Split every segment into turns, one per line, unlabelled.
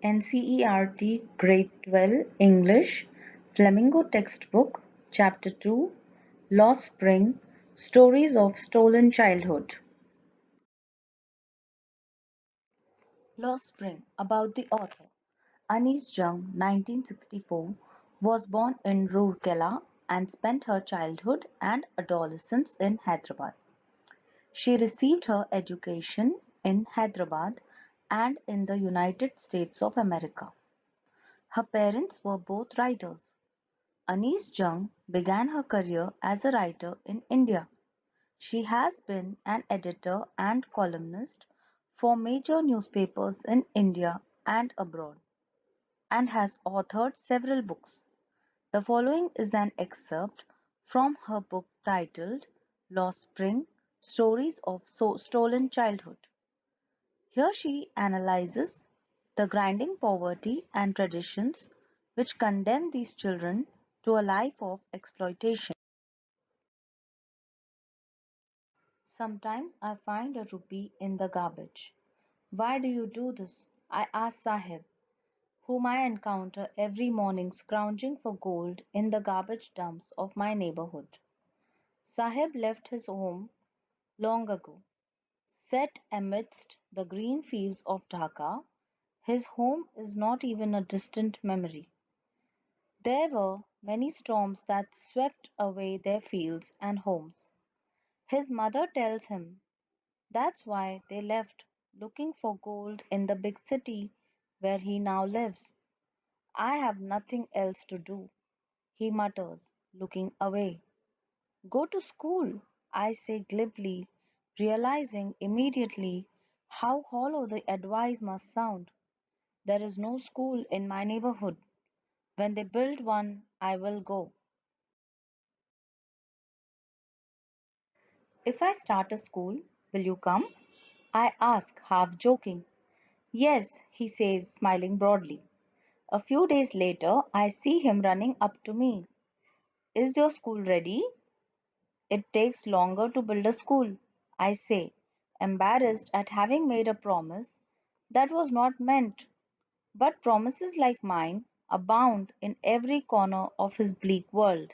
NCERT Grade 12 English Flamingo Textbook Chapter 2 Lost Spring Stories of Stolen Childhood. Lost Spring, about the author. Anis Jung, 1964, was born in Rourkela and spent her childhood and adolescence in Hyderabad. She received her education in Hyderabad and in the United States of America. Her parents were both writers. Anis Jung began her career as a writer in India. She has been an editor and columnist for major newspapers in India and abroad, and has authored several books. The following is an excerpt from her book titled Lost Spring Stories of Stolen Childhood. Here she analyzes the grinding poverty and traditions which condemn these children to a life of exploitation. Sometimes I find a rupee in the garbage. Why do you do this? I ask Sahib, whom I encounter every morning scrounging for gold in the garbage dumps of my neighborhood. Sahib left his home long ago. Set amidst the green fields of Dhaka, his home is not even a distant memory. There were many storms that swept away their fields and homes. His mother tells him that's why they left, looking for gold in the big city where he now lives. I have nothing else to do, he mutters, looking away. Go to school, I say glibly, realizing immediately how hollow the advice must sound. There is no school in my neighborhood. When they build one, I will go. If I start a school, will you come? I ask, half joking. Yes, he says, smiling broadly. A few days later, I see him running up to me. Is your school ready? It takes longer to build a school, I say, embarrassed at having made a promise that was not meant. But promises like mine abound in every corner of his bleak world.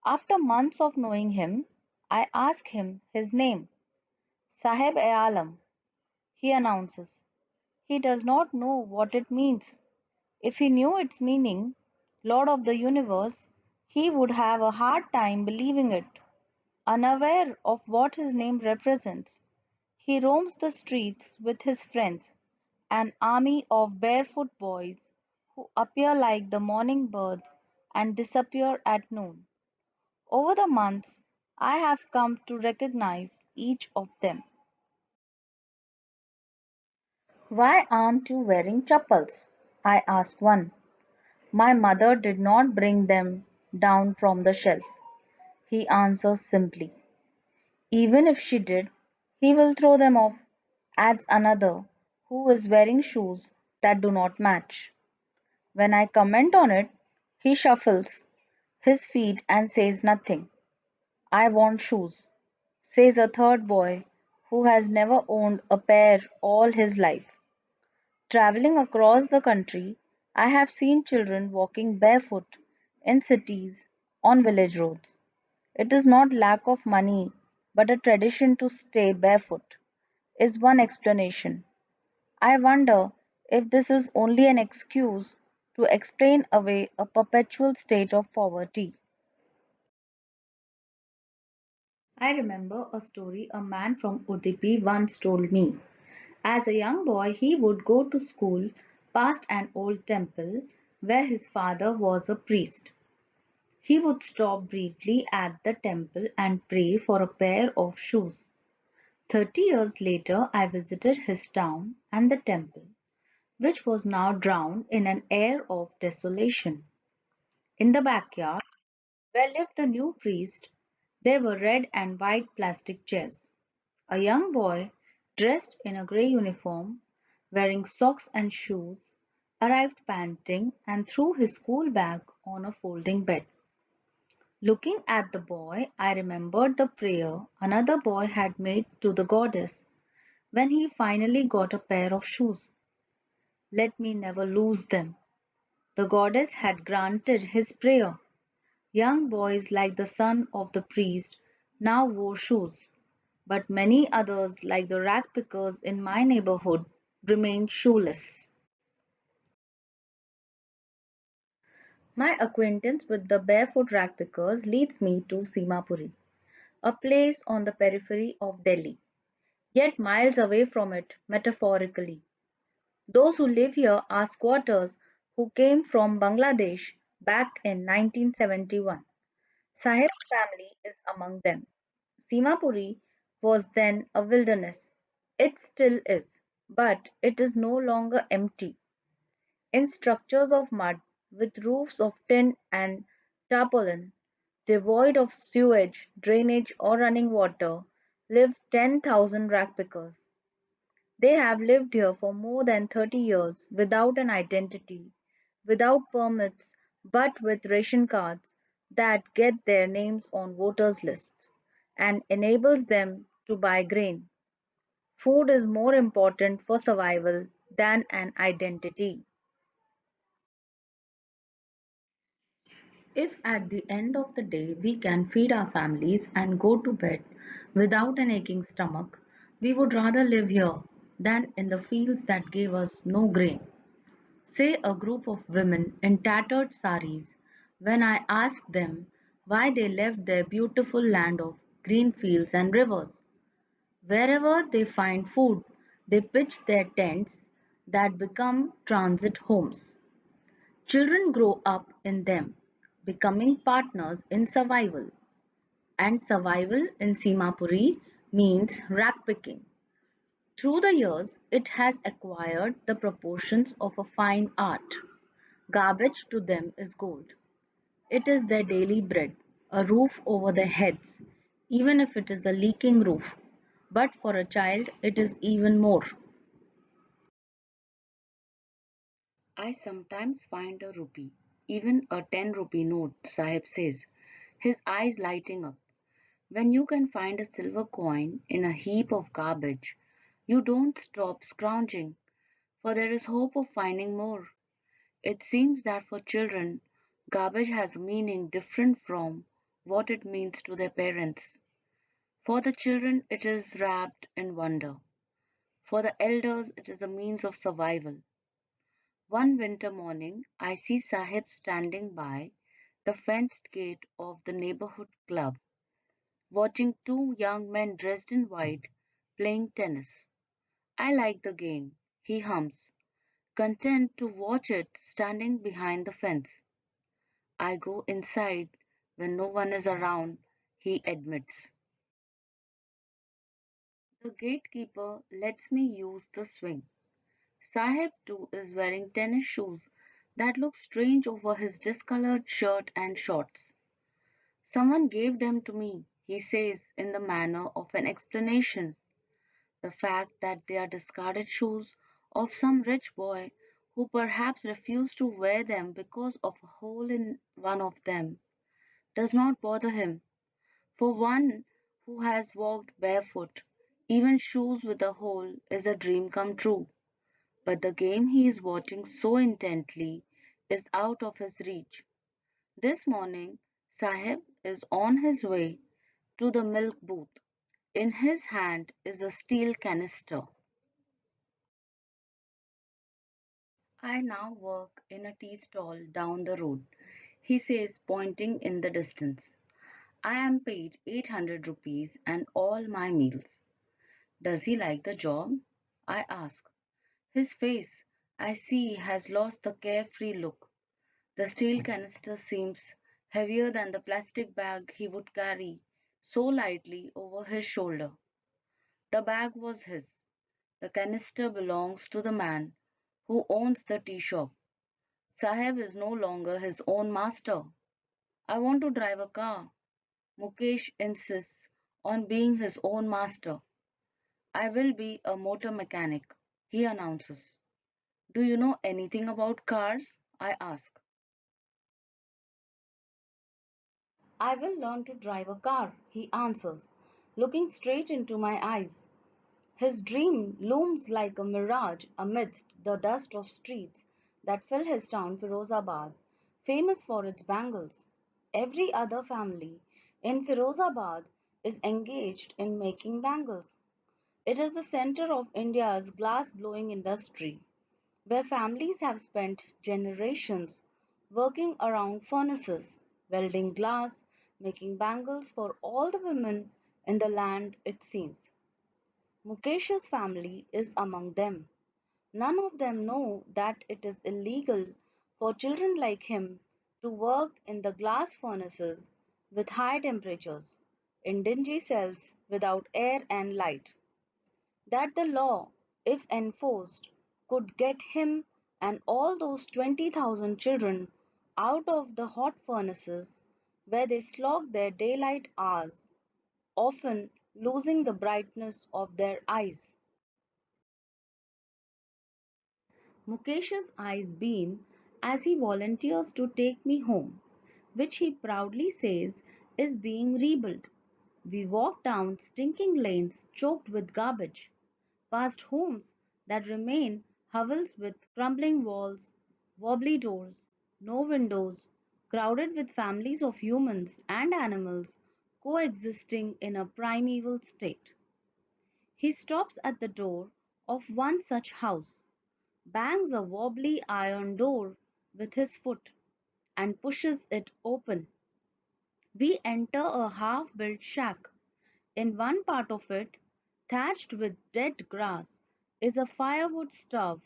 After months of knowing him, I ask him his name. Sahib e Alam, he announces. He does not know what it means. If he knew its meaning, Lord of the Universe, he would have a hard time believing it. Unaware of what his name represents, he roams the streets with his friends, an army of barefoot boys who appear like the morning birds and disappear at noon. Over the months, I have come to recognize each of them. Why aren't you wearing chappals? I asked one. My mother did not bring them down from the shelf. He answers simply. Even if she did, he will throw them off, adds another, who is wearing shoes that do not match. When I comment on it, he shuffles his feet and says nothing. I want shoes, says a third boy who has never owned a pair all his life. Traveling across the country, I have seen children walking barefoot in cities on village roads. It is not lack of money, but a tradition to stay barefoot, is one explanation. I wonder if this is only an excuse to explain away a perpetual state of poverty. I remember a story a man from Udupi once told me. As a young boy, he would go to school past an old temple where his father was a priest. He would stop briefly at the temple and pray for a pair of shoes. 30 years later, I visited his town and the temple, which was now drowned in an air of desolation. In the backyard, where lived the new priest, there were red and white plastic chairs. A young boy, dressed in a grey uniform, wearing socks and shoes, arrived panting and threw his school bag on a folding bed. Looking at the boy, I remembered the prayer another boy had made to the goddess when he finally got a pair of shoes. Let me never lose them. The goddess had granted his prayer. Young boys like the son of the priest now wore shoes, but many others, like the rag pickers in my neighborhood, remained shoeless. My acquaintance with the barefoot rag pickers leads me to Simapuri, a place on the periphery of Delhi, yet miles away from it metaphorically. Those who live here are squatters who came from Bangladesh back in 1971. Sahib's family is among them. Simapuri was then a wilderness. It still is, but it is no longer empty. In structures of mud with roofs of tin and tarpaulin, devoid of sewage, drainage, or running water, live 10,000 ragpickers. They have lived here for more than 30 years without an identity, without permits, but with ration cards that get their names on voters' lists and enables them to buy grain. Food is more important for survival than an identity. If at the end of the day we can feed our families and go to bed without an aching stomach, we would rather live here than in the fields that gave us no grain. Say a group of women in tattered saris when I ask them why they left their beautiful land of green fields and rivers. Wherever they find food, they pitch their tents that become transit homes. Children grow up in them, becoming partners in survival. And survival in Simapuri means rack picking. Through the years, it has acquired the proportions of a fine art. Garbage to them is gold. It is their daily bread, a roof over their heads, even if it is a leaking roof. But for a child, it is even more. I sometimes find a rupee, even a 10 rupee note, Sahib says, his eyes lighting up. When you can find a silver coin in a heap of garbage, you don't stop scrounging, for there is hope of finding more. It seems that for children, garbage has a meaning different from what it means to their parents. For the children, it is wrapped in wonder. For the elders, it is a means of survival. One winter morning, I see Sahib standing by the fenced gate of the neighborhood club, watching two young men dressed in white playing tennis. I like the game, he hums, content to watch it standing behind the fence. I go inside when no one is around, he admits. The gatekeeper lets me use the swing. Sahib too is wearing tennis shoes that look strange over his discolored shirt and shorts. Someone gave them to me, he says in the manner of an explanation. The fact that they are discarded shoes of some rich boy who perhaps refused to wear them because of a hole in one of them does not bother him. For one who has walked barefoot, even shoes with a hole is a dream come true. But the game he is watching so intently is out of his reach. This morning, Sahib is on his way to the milk booth. In his hand is a steel canister. I now work in a tea stall down the road, he says, pointing in the distance. I am paid 800 rupees and all my meals. Does he like the job? I ask. His face, I see, has lost the carefree look. The steel canister seems heavier than the plastic bag he would carry so lightly over his shoulder. The bag was his. The canister belongs to the man who owns the tea shop. Sahib is no longer his own master. I want to drive a car. Mukesh insists on being his own master. I will be a motor mechanic, he announces. Do you know anything about cars? I ask. I will learn to drive a car, he answers, looking straight into my eyes. His dream looms like a mirage amidst the dust of streets that fill his town, Firozabad, famous for its bangles. Every other family in Firozabad is engaged in making bangles. It is the center of India's glass blowing industry, where families have spent generations working around furnaces, welding glass, making bangles for all the women in the land, it seems. Mukesh's family is among them. None of them know that it is illegal for children like him to work in the glass furnaces with high temperatures, in dingy cells without air and light. That the law, if enforced, could get him and all those 20,000 children out of the hot furnaces where they slog their daylight hours, often losing the brightness of their eyes. Mukesh's eyes beam as he volunteers to take me home, which he proudly says is being rebuilt. We walk down stinking lanes choked with garbage, past homes that remain hovels with crumbling walls, wobbly doors, no windows, crowded with families of humans and animals coexisting in a primeval state. He stops at the door of one such house, bangs a wobbly iron door with his foot, and pushes it open. We enter a half built shack. In one part of it, thatched with dead grass, is a firewood stove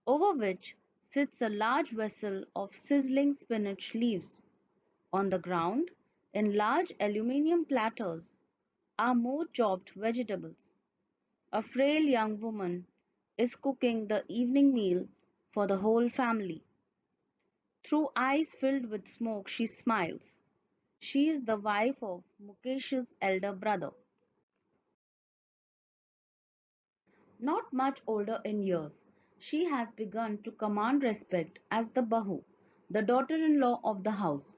over which sits a large vessel of sizzling spinach leaves. On the ground, in large aluminium platters, are more chopped vegetables. A frail young woman is cooking the evening meal for the whole family. Through eyes filled with smoke, she smiles. She is the wife of Mukesh's elder brother. Not much older in years, she has begun to command respect as the Bahu, the daughter in law of the house,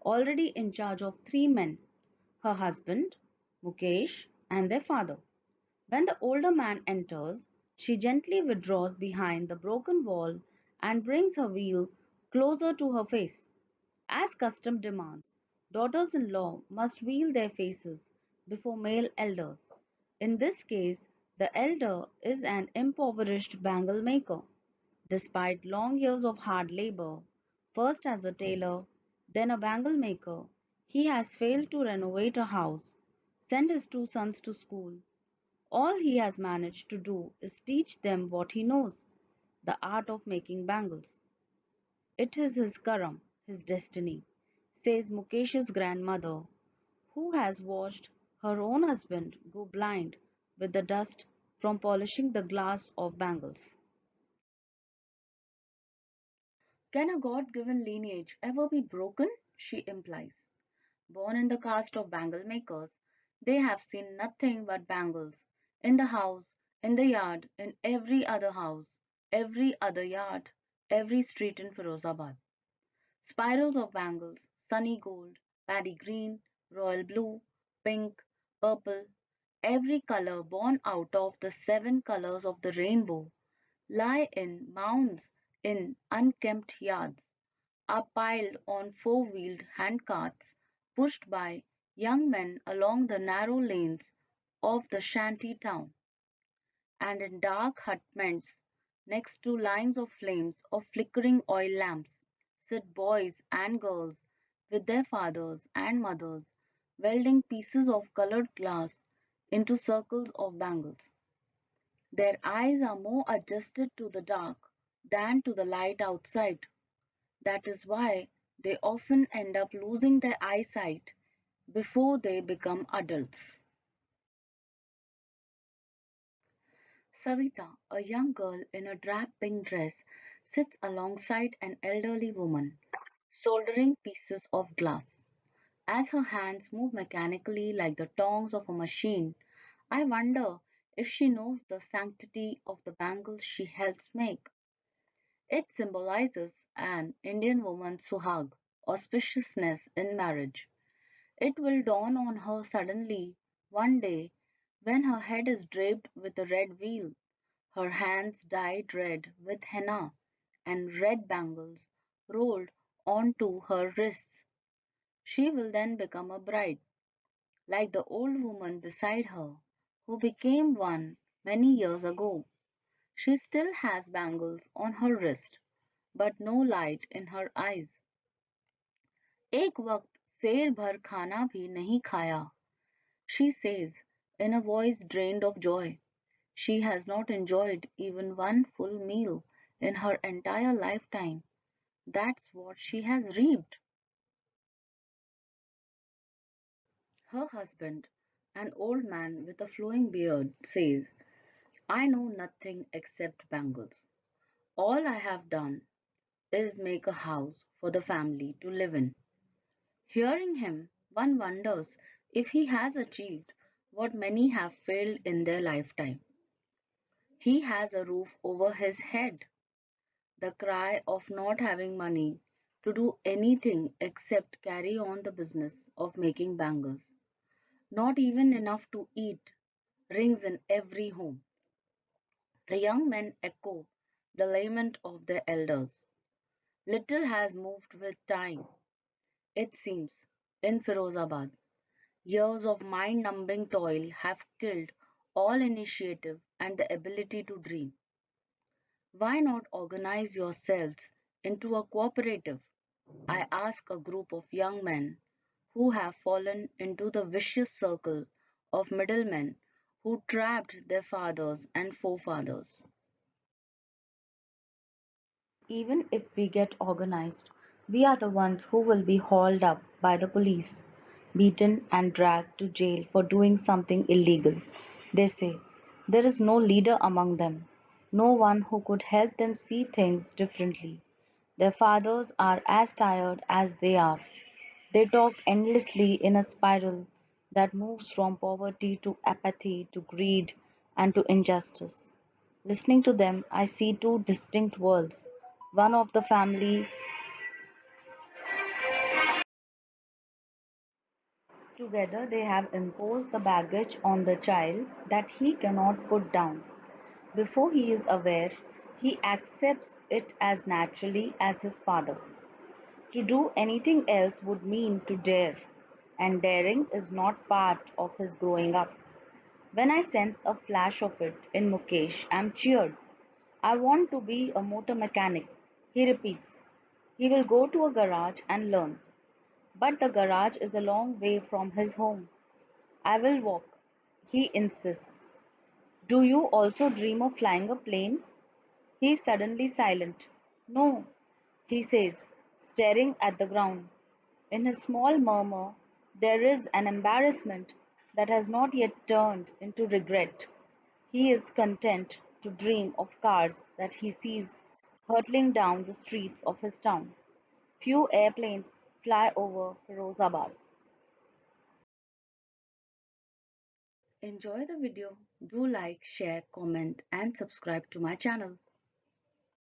already in charge of three men, her husband, Mukesh, and their father. When the older man enters, she gently withdraws behind the broken wall and brings her wheel closer to her face. As custom demands, daughters in law must wheel their faces before male elders. In this case, the elder is an impoverished bangle maker. Despite long years of hard labor, first as a tailor, then a bangle maker, he has failed to renovate a house, send his two sons to school. All he has managed to do is teach them what he knows, the art of making bangles. It is his karam, his destiny, says Mukesh's grandmother, who has watched her own husband go blind with the dust from polishing the glass of bangles. Can a God given lineage ever be broken? She implies. Born in the caste of bangle makers, they have seen nothing but bangles in the house, in the yard, in every other house, every other yard, every street in Firozabad. Spirals of bangles, sunny gold, paddy green, royal blue, pink, purple, every color born out of the seven colors of the rainbow, lie in mounds in unkempt yards, are piled on four-wheeled handcarts pushed by young men along the narrow lanes of the shanty town, and in dark hutments next to lines of flames of flickering oil lamps sit boys and girls with their fathers and mothers welding pieces of colored glass into circles of bangles. Their eyes are more adjusted to the dark than to the light outside. That is why they often end up losing their eyesight before they become adults. Savita, a young girl in a drab pink dress, sits alongside an elderly woman, soldering pieces of glass. As her hands move mechanically like the tongs of a machine, I wonder if she knows the sanctity of the bangles she helps make. It symbolizes an Indian woman's suhag, auspiciousness in marriage. It will dawn on her suddenly one day When her head is draped with a red veil, her hands dyed red with henna, and red bangles rolled onto her wrists, she will then become a bride, like the old woman beside her, who became one many years ago. She still has bangles on her wrist, but no light in her eyes. एक वक्त शेर भर खाना भी नहीं खाया, she says in a voice drained of joy. She has not enjoyed even one full meal in her entire lifetime. That's what she has reaped. Her husband, an old man with a flowing beard, says, I know nothing except bangles. All I have done is make a house for the family to live in. Hearing him, one wonders if he has achieved what many have failed in their lifetime. He has a roof over his head. The cry of not having money to do anything except carry on the business of making bangles, not even enough to eat, rings in every home. The young men echo the lament of their elders. Little has moved with time, it seems, in Firozabad. Years of mind numbing toil have killed all initiative and the ability to dream. Why not organize yourselves into a cooperative? I ask a group of young men who have fallen into the vicious circle of middlemen who trapped their fathers and forefathers. Even if we get organized, we are the ones who will be hauled up by the police, beaten and dragged to jail for doing something illegal. They say there is no leader among them, no one who could help them see things differently. Their fathers are as tired as they are. They talk endlessly in a spiral that moves from poverty to apathy to greed and to injustice. Listening to them, I see two distinct worlds. One of the family together, they have imposed the baggage on the child that he cannot put down. Before he is aware, he accepts it as naturally as his father. To do anything else would mean to dare, and daring is not part of his growing up. When I sense a flash of it in Mukesh, I'm cheered. I want to be a motor mechanic, he repeats. He will go to a garage and learn. But the garage is a long way from his home. I will walk, he insists. Do you also dream of flying a plane? He is suddenly silent. No, he says, staring at the ground. In his small murmur, there is an embarrassment that has not yet turned into regret. He is content to dream of cars that he sees hurtling down the streets of his town. Few airplanes fly over Firozabad. Enjoy the video. Do like, share, comment, and subscribe to my channel.